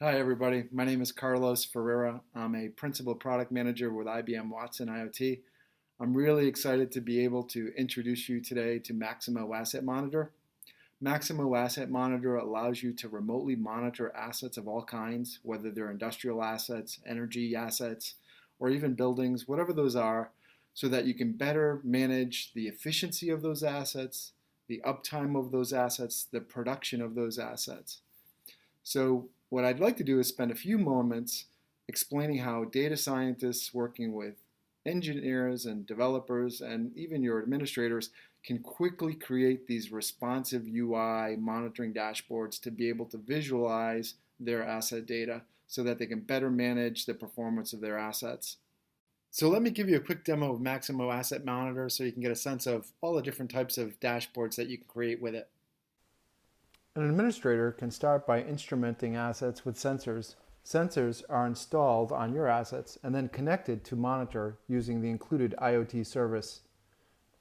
Hi, everybody. My name is Carlos Ferreira. I'm a Principal Product Manager with IBM Watson IoT. I'm really excited to be able to introduce you today to Maximo Asset Monitor. Maximo Asset Monitor allows you to remotely monitor assets of all kinds, whether they're industrial assets, energy assets, or even buildings, whatever those are, so that you can better manage the efficiency of those assets, the uptime of those assets, the production of those assets. So what I'd like to do is spend a few moments explaining how data scientists working with engineers and developers and even your administrators can quickly create these responsive UI monitoring dashboards to be able to visualize their asset data so that they can better manage the performance of their assets. So let me give you a quick demo of Maximo Asset Monitor so you can get a sense of all the different types of dashboards that you can create with it. An administrator can start by instrumenting assets with sensors. Sensors are installed on your assets and then connected to monitor using the included IoT service.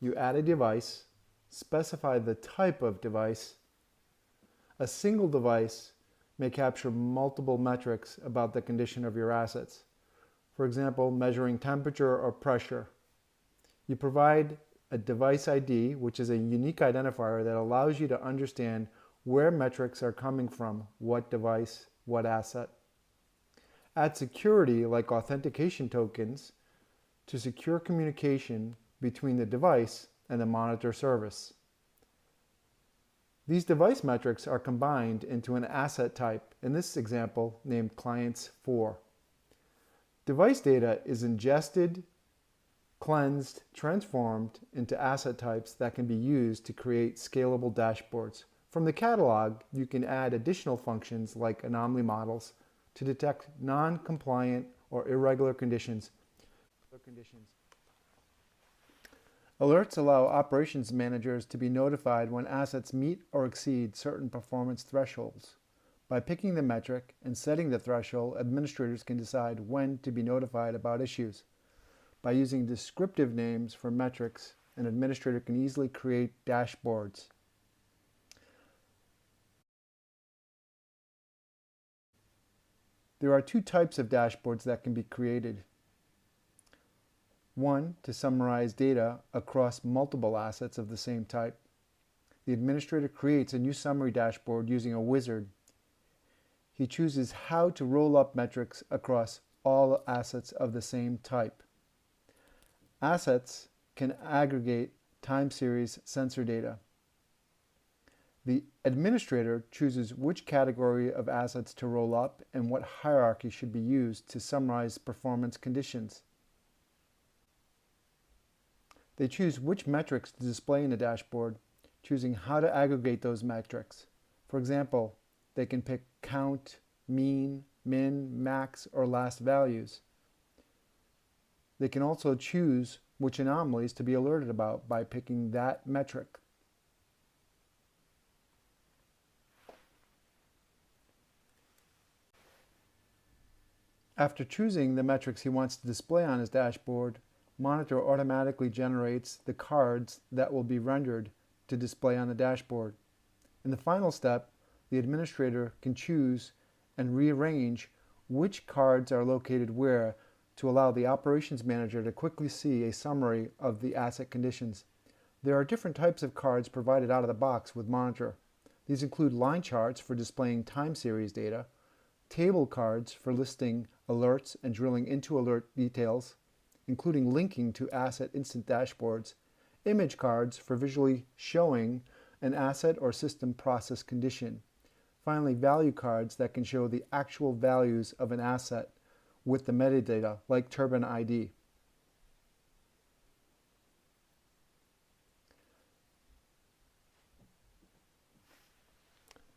You add a device, specify the type of device. A single device may capture multiple metrics about the condition of your assets. For example, measuring temperature or pressure. You provide a device ID, which is a unique identifier that allows you to understand where metrics are coming from, what device, what asset. Add security like authentication tokens to secure communication between the device and the monitor service. These device metrics are combined into an asset type, in this example named clients 4. Device data is ingested, cleansed, transformed into asset types that can be used to create scalable dashboards. From the catalog, you can add additional functions like anomaly models to detect non-compliant or irregular conditions. Alerts allow operations managers to be notified when assets meet or exceed certain performance thresholds. By picking the metric and setting the threshold, administrators can decide when to be notified about issues. By using descriptive names for metrics, an administrator can easily create dashboards. There are two types of dashboards that can be created. One, to summarize data across multiple assets of the same type. The administrator creates a new summary dashboard using a wizard. He chooses how to roll up metrics across all assets of the same type. Assets can aggregate time series sensor data. The administrator chooses which category of assets to roll up and what hierarchy should be used to summarize performance conditions. They choose which metrics to display in the dashboard, choosing how to aggregate those metrics. For example, they can pick count, mean, min, max, or last values. They can also choose which anomalies to be alerted about by picking that metric. After choosing the metrics he wants to display on his dashboard, Monitor automatically generates the cards that will be rendered to display on the dashboard. In the final step, the administrator can choose and rearrange which cards are located where to allow the operations manager to quickly see a summary of the asset conditions. There are different types of cards provided out of the box with Monitor. These include line charts for displaying time series data, table cards for listing alerts and drilling into alert details, including linking to asset instant dashboards, image cards for visually showing an asset or system process condition. Finally, value cards that can show the actual values of an asset with the metadata, like turbine ID.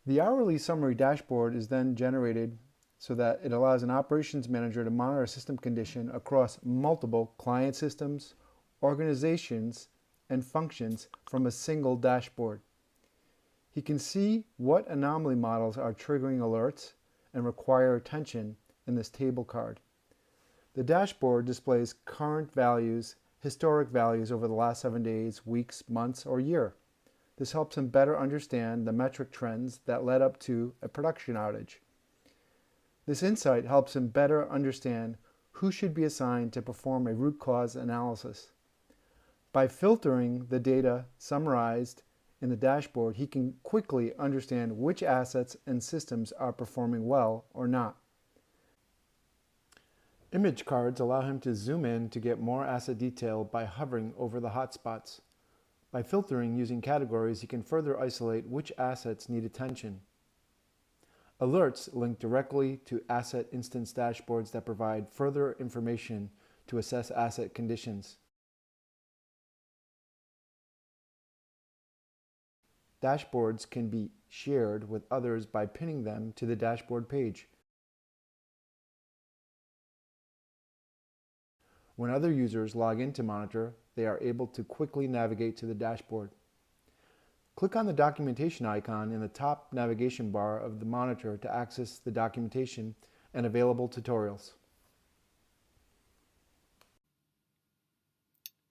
The hourly summary dashboard is then generated so that it allows an operations manager to monitor a system condition across multiple client systems, organizations, and functions from a single dashboard. He can see what anomaly models are triggering alerts and require attention in this table card. The dashboard displays current values, historic values over the last 7 days, weeks, months, or year. This helps him better understand the metric trends that led up to a production outage. This insight helps him better understand who should be assigned to perform a root cause analysis. By filtering the data summarized in the dashboard, he can quickly understand which assets and systems are performing well or not. Image cards allow him to zoom in to get more asset detail by hovering over the hotspots. By filtering using categories, he can further isolate which assets need attention. Alerts link directly to asset instance dashboards that provide further information to assess asset conditions. Dashboards can be shared with others by pinning them to the dashboard page. When other users log in to Monitor, they are able to quickly navigate to the dashboard. Click on the documentation icon in the top navigation bar of the Monitor to access the documentation and available tutorials.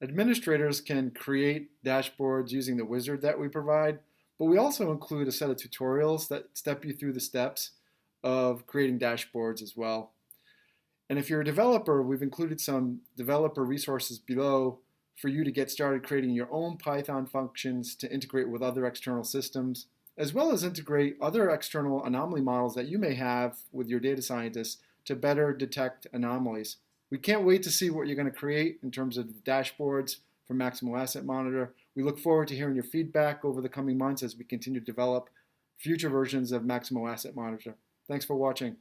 Administrators can create dashboards using the wizard that we provide, but we also include a set of tutorials that step you through the steps of creating dashboards as well. And if you're a developer, we've included some developer resources below for you to get started creating your own Python functions to integrate with other external systems, as well as integrate other external anomaly models that you may have with your data scientists to better detect anomalies. We can't wait to see what you're going to create in terms of the dashboards for Maximo Asset Monitor. We look forward to hearing your feedback over the coming months as we continue to develop future versions of Maximo Asset Monitor. Thanks for watching.